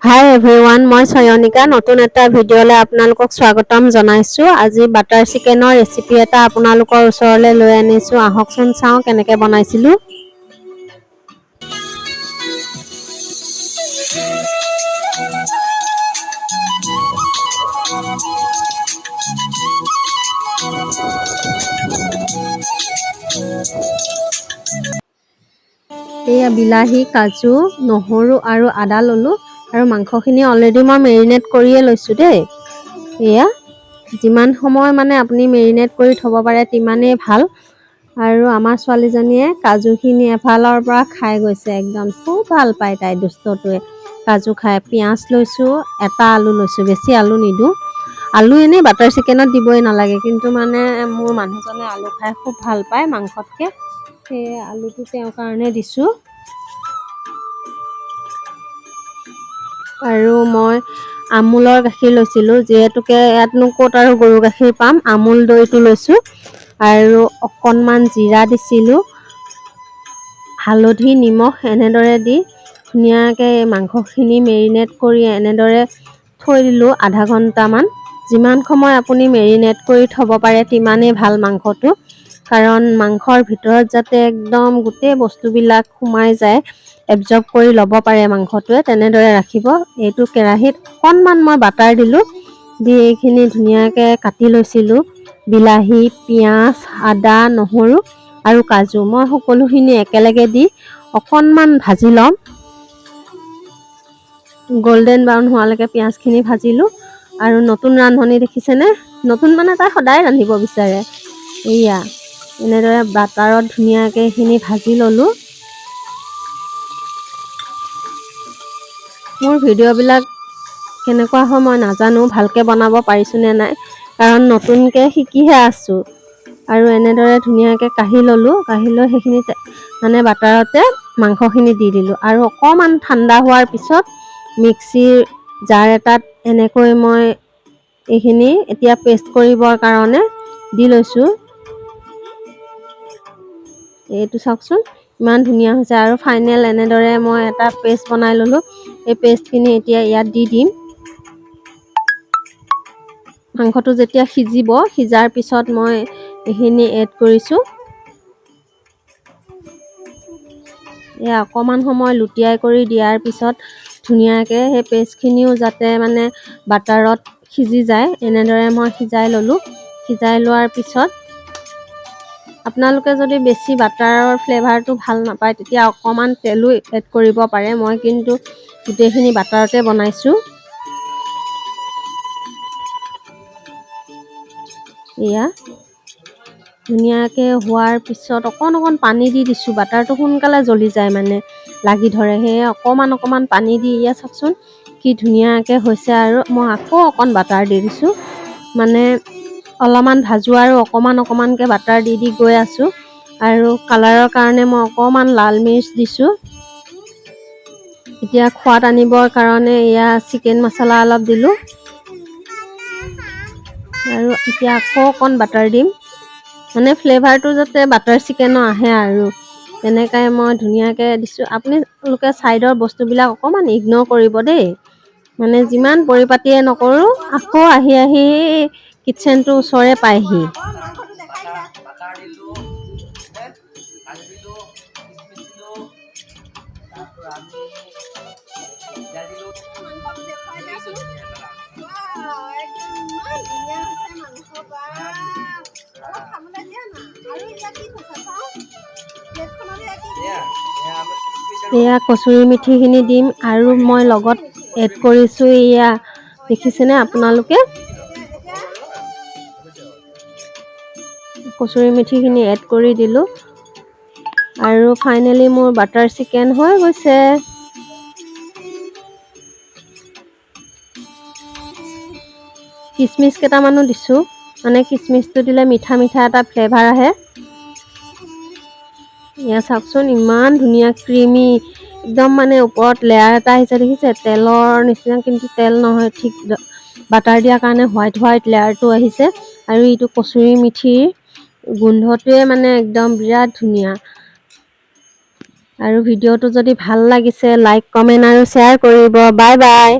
হাই everyone, মই চয়নিকা নতুন এটা ভিডিঅ'লৈ আপোনালোকক স্বাগতম জনাইছোঁ। আজি বাটাৰ চিকেনৰ ৰেচিপি এটা আপোনালোকৰ ওচৰলৈ লৈ আনিছোঁ। আহকচোন চাওঁ কেনেকৈ বনাইছিলোঁ। এয়া বিলাহী, কাজু, নহৰু আৰু আদা ল'লোঁ আৰু মাংসখিনি অলৰেডি মই মেৰিনেট কৰিয়ে লৈছোঁ দেই। এয়া যিমান সময় মানে আপুনি মেৰিনেট কৰি থ'ব পাৰে তিমানেই ভাল। আৰু আমাৰ ছোৱালীজনীয়ে কাজুখিনি এফালৰ পৰা খাই গৈছে, একদম খুব ভাল পায় তাই, দুষ্টটোৱে কাজু খায়। পিঁয়াজ লৈছোঁ, এটা আলু লৈছোঁ, বেছি আলু নিদিওঁ। আলু এনেই বাটাৰ চিকেনত দিবই নালাগে, কিন্তু মানে মোৰ মানুহজনে আলু খাই খুব ভাল পায় মাংসতকৈ, সেয়ে আলুটো তেওঁৰ কাৰণে দিছোঁ। আৰু মই আমুলৰ গাখীৰ লৈছিলোঁ, যিহেতুকে ইয়াতনো ক'ত আৰু গৰু গাখীৰ পাম, আমুল দৈটো লৈছোঁ। আৰু অকণমান জিৰা দিছিলোঁ, হালধি, নিমখ এনেদৰে দি ধুনীয়াকৈ মাংসখিনি মেৰিনেট কৰি এনেদৰে থৈ দিলোঁ আধা ঘণ্টামান। যিমান সময় আপুনি মেৰিনেট কৰি থ'ব পাৰে তিমানেই ভাল মাংসটো, কাৰণ মাংসৰ ভিতৰত যাতে একদম গোটেই বস্তুবিলাক সোমাই যায়, এবজৰ্ব কৰি ল'ব পাৰে মাংসটোৱে, তেনেদৰে ৰাখিব। এইটো কেৰাহীত অকণমান মই বাটাৰ দিলোঁ, দি এইখিনি ধুনীয়াকৈ কাটি লৈছিলোঁ। বিলাহী, পিঁয়াজ, আদা, নহৰু আৰু কাজু মই সকলোখিনি একেলগে দি অকণমান ভাজি ল'ম। গল্ডেন ব্ৰাউন হোৱালৈকে পিঁয়াজখিনি ভাজিলোঁ। আৰু নতুন ৰান্ধনি দেখিছেনে, নতুন মানে তাই সদায় ৰান্ধিব বিচাৰে। এয়া এনেদৰে বাটাৰত ধুনীয়াকৈ এইখিনি ভাজি ল'লোঁ। মোৰ ভিডিঅ'বিলাক কেনেকুৱা হয় মই নাজানো, ভালকৈ বনাব পাৰিছোঁ নে নাই, কাৰণ নতুনকৈ শিকিহে আছোঁ। আৰু এনেদৰে ধুনীয়াকৈ কাঢ়ি ল'লোঁ, কাঢ়ি লৈ সেইখিনি মানে বাটাৰতে মাংসখিনি দি দিলোঁ। আৰু অকণমান ঠাণ্ডা হোৱাৰ পিছত মিক্সিৰ জাৰ এটাত এনেকৈ মই এইখিনি এতিয়া পেষ্ট কৰিবৰ কাৰণে দি লৈছোঁ। এইটো চাওকচোন ইমান ধুনীয়া হৈছে। আৰু ফাইনেল এনেদৰে মই এটা পেষ্ট বনাই ল'লোঁ। এই পেষ্টখিনি এতিয়া ইয়াত দি দিম। মাংসটো যেতিয়া সিজিব, সিজাৰ পিছত মই এইখিনি এড কৰিছোঁ। এয়া অকণমান সময় লুটিয়াই কৰি দিয়াৰ পিছত ধুনীয়াকৈ সেই পেষ্টখিনিও যাতে মানে বাটাৰত সিজি যায়, এনেদৰে মই সিজাই ল'লোঁ। সিজাই লোৱাৰ পিছত আপোনালোকে যদি বেছি বাটাৰৰ ফ্লেভাৰটো ভাল নাপায়, তেতিয়া অকণমান তেলো এড কৰিব পাৰে। মই কিন্তু গোটেইখিনি বাটাৰতে বনাইছোঁ। এয়া ধুনীয়াকৈ হোৱাৰ পিছত অকণ পানী দি দিছোঁ, বাটাৰটো সোনকালে জ্বলি যায় মানে লাগি ধৰে, সেয়ে অকণমান পানী দি এয়া চাওকচোন কি ধুনীয়াকৈ হৈছে। আৰু মই আকৌ অকণ বাটাৰ দি দিছোঁ, মানে অলপমান ভাজোঁ আৰু অকণমানকৈ বাটাৰ দি গৈ আছোঁ। আৰু কালাৰৰ কাৰণে মই অকণমান লাল মিৰ্চ দিছোঁ। এতিয়া সোৱাদ আনিবৰ কাৰণে এয়া চিকেন মছলা অলপ দিলোঁ। আৰু এতিয়া আকৌ অকণ বাটাৰ দিম, মানে ফ্লেভাৰটো যাতে বাটাৰ চিকেনৰ আহে, আৰু তেনেকৈ মই ধুনীয়াকৈ দিছোঁ। আপোনালোকে ছাইডৰ বস্তুবিলাক অকণমান ইগন'ৰ কৰিব দেই, মানে যিমান পৰিপাটিয়ে নকৰোঁ আকৌ আহি কিটচেনটো ওচৰে পায়হি। এয়া কচুৰি মেথিখিনি দিম, আৰু মই লগত এড কৰিছোঁ, এয়া দেখিছেনে আপোনালোকে, কচুৰি মেথিখিনি এড কৰি দিলোঁ। আৰু ফাইনেলি মোৰ বাটাৰ চিকেন হৈ গৈছে। কিচমিচ কেইটামানো দিছোঁ, মানে কিচমিচটো দিলে মিঠা এটা ফ্লেভাৰ আহে। এয়া চাওকচোন ইমান ধুনীয়া ক্ৰীমি, একদম মানে ওপৰত লেয়াৰ এটা আহিছে, দেখিছে তেলৰ নিচিনা, কিন্তু তেল নহয়, ঠিক বাটাৰ দিয়াৰ কাৰণে হোৱাইট লেয়াৰটো আহিছে। আৰু এইটো কচুৰি মেথিৰ গোন্ধটোৱে মানে একদম বিৰাট ধুনীয়া। আৰু ভিডিঅ'টো যদি ভাল লাগিছে লাইক কমেণ্ট আৰু শ্বেয়াৰ কৰিব। Bye bye.